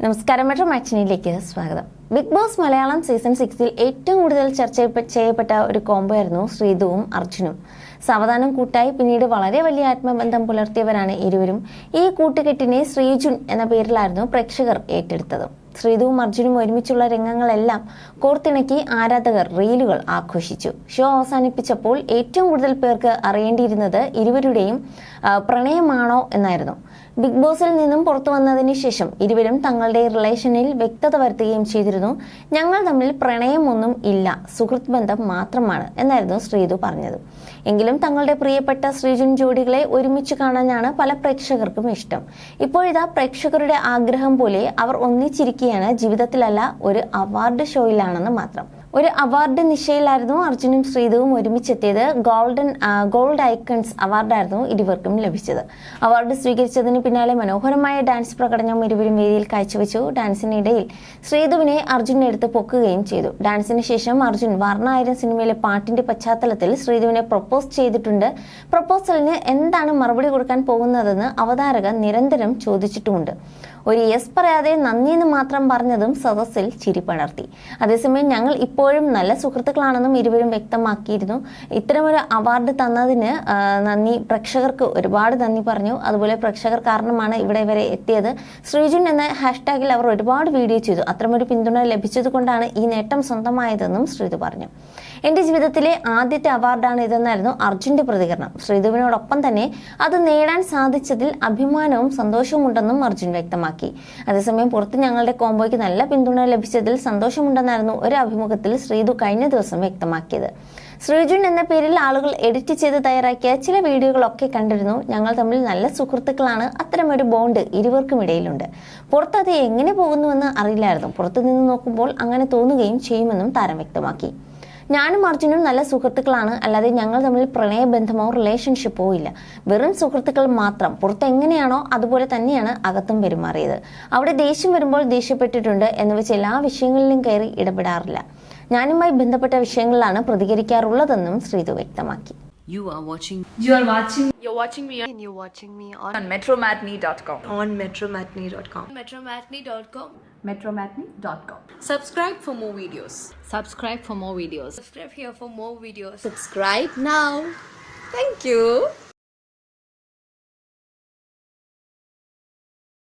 നമസ്കാരം, മെട്രോ മാറ്റിനിയിലേക്ക് സ്വാഗതം. Big boss Malayalam season 6 ഏറ്റവും കൂടുതൽ ചർച്ച ചെയ്യപ്പെട്ട ഒരു കോംബോ ആയിരുന്നു ശ്രീതുവും അർജുനും. സാവധാനം കൂട്ടായി പിന്നീട് വളരെ വലിയ ആത്മബന്ധം പുലർത്തിയവരാണ് ഇരുവരും. ഈ കൂട്ടുകെട്ടിനെ ശ്രീജുൻ എന്ന പേരിലായിരുന്നു പ്രേക്ഷകർ ഏറ്റെടുത്തത്. ശ്രീതുവും അർജുനും ഒരുമിച്ചുള്ള രംഗങ്ങളെല്ലാം കോർത്തിണക്കി ആരാധകർ റീലുകൾ ആഘോഷിച്ചു. ഷോ അവസാനിപ്പിച്ചപ്പോൾ ഏറ്റവും കൂടുതൽ പേർക്ക് അറിയേണ്ടിയിരുന്നത് ഇരുവരുടെയും പ്രണയമാണോ എന്നായിരുന്നു. ബിഗ് ബോസിൽ നിന്നും പുറത്തു വന്നതിന് ശേഷം ഇരുവരും തങ്ങളുടെ റിലേഷനിൽ വ്യക്തത വരുത്തുകയും ചെയ്തിരുന്നു. ഞങ്ങൾ തമ്മിൽ പ്രണയമൊന്നും ഇല്ല, സുഹൃത്ത് ബന്ധം മാത്രമാണ് എന്നായിരുന്നു ശ്രീതു പറഞ്ഞത്. എങ്കിലും തങ്ങളുടെ പ്രിയപ്പെട്ട ശ്രീജുൻ ജോഡികളെ ഒരുമിച്ച് കാണാനാണ് പല പ്രേക്ഷകർക്കും ഇഷ്ടം. ഇപ്പോഴിതാ പ്രേക്ഷകരുടെ ആഗ്രഹം പോലെ അവർ ഒന്നിച്ചിരിക്കുകയാണ്. ജീവിതത്തിലല്ല, ഒരു അവാർഡ് ഷോയിലാണെന്ന് മാത്രം. ഒരു അവാർഡ് നിശയിലായിരുന്നു അർജുനും ശ്രീതുവും ഒരുമിച്ചെത്തിയത്. ഗോൾഡ് ഐക്കൺസ് അവാർഡായിരുന്നു ഇരുവർക്കും ലഭിച്ചത്. അവാർഡ് സ്വീകരിച്ചതിന് പിന്നാലെ മനോഹരമായ ഡാൻസ് പ്രകടനം ഇരുവരും വേദിയിൽ കാഴ്ചവെച്ചു. ഡാൻസിനിടയിൽ ശ്രീതുവിനെ അർജുൻ എടുത്ത് പൊക്കുകയും ചെയ്തു. ഡാൻസിന് ശേഷം അർജുൻ വർണ്ണായിരം സിനിമയിലെ പാട്ടിന്റെ പശ്ചാത്തലത്തിൽ ശ്രീതുവിനെ പ്രൊപ്പോസ് ചെയ്തിട്ടുണ്ട്. പ്രൊപ്പോസലിന് എന്താണ് മറുപടി കൊടുക്കാൻ പോകുന്നതെന്ന് അവതാരക നിരന്തരം ചോദിച്ചിട്ടുമുണ്ട്. ഒരു യെസ് പറയാതെ നന്ദി എന്ന് മാത്രം പറഞ്ഞതും സദസ്സിൽ ചിരി പടർത്തി. അതേസമയം ഞങ്ങൾ ഇപ്പോഴും നല്ല സുഹൃത്തുക്കളാണെന്നും ഇരുവരും വ്യക്തമാക്കിയിരുന്നു. ഇത്തരമൊരു അവാർഡ് തന്നതിന് നന്ദി, പ്രേക്ഷകർക്ക് ഒരുപാട് നന്ദി പറഞ്ഞു. അതുപോലെ പ്രേക്ഷകർ കാരണമാണ് ഇവിടെ വരെ എത്തിയത്. ശ്രീജുൻ എന്ന ഹാഷ്ടാഗിൽ അവർ ഒരുപാട് വീഡിയോ ചെയ്തു. അത്തരമൊരു പിന്തുണ ലഭിച്ചത് കൊണ്ടാണ് ഈ നേട്ടം സ്വന്തമായതെന്നും ശ്രീതു പറഞ്ഞു. എന്റെ ജീവിതത്തിലെ ആദ്യത്തെ അവാർഡാണ് ഇതെന്നായിരുന്നു അർജുന്റെ പ്രതികരണം. ശ്രീതുവിനോടൊപ്പം തന്നെ അത് നേടാൻ സാധിച്ചതിൽ അഭിമാനവും സന്തോഷവും ഉണ്ടെന്നും അർജുൻ വ്യക്തമാക്കി. അതേസമയം പുറത്ത് ഞങ്ങളുടെ കോംബോയ്ക്ക് നല്ല പിന്തുണ ലഭിച്ചതിൽ സന്തോഷമുണ്ടെന്നായിരുന്നു ഒരു അഭിമുഖത്തിൽ ശ്രീതു കഴിഞ്ഞ ദിവസം വ്യക്തമാക്കിയത്. ശ്രീജുൻ എന്ന പേരിൽ ആളുകൾ എഡിറ്റ് ചെയ്ത് തയ്യാറാക്കിയ ചില വീഡിയോകളൊക്കെ കണ്ടിരുന്നു. ഞങ്ങൾ തമ്മിൽ നല്ല സുഹൃത്തുക്കളാണ്, അത്തരമൊരു ബോണ്ട് ഇരുവർക്കും ഇടയിലുണ്ട്. പുറത്ത് അത് എങ്ങനെ പോകുന്നുവെന്ന് അറിയില്ലായിരുന്നു. പുറത്തു നിന്ന് നോക്കുമ്പോൾ അങ്ങനെ തോന്നുകയും ചെയ്യുമെന്നും താരം വ്യക്തമാക്കി. ഞാനും അർജുനും നല്ല സുഹൃത്തുക്കളാണ്, അല്ലാതെ ഞങ്ങൾ തമ്മിൽ പ്രണയബന്ധമോ റിലേഷൻഷിപ്പോ ഇല്ല. വെറും സുഹൃത്തുക്കൾ മാത്രം. പുറത്ത് എങ്ങനെയാണോ അതുപോലെ തന്നെയാണ് അകത്തും പെരുമാറിയത്. അവിടെ ദേഷ്യം വരുമ്പോൾ ദേഷ്യപ്പെട്ടിട്ടുണ്ട് എന്ന് വെച്ച് എല്ലാ വിഷയങ്ങളിലും കയറി ഇടപെടാറില്ല. ഞാനുമായി ബന്ധപ്പെട്ട വിഷയങ്ങളിലാണ് പ്രതികരിക്കാറുള്ളതെന്നും ശ്രീതു വ്യക്തമാക്കി. You're watching me on metromatney.com. metromatney.com. Subscribe for more videos. Subscribe for more videos. Subscribe here for more videos. Subscribe now. Thank you.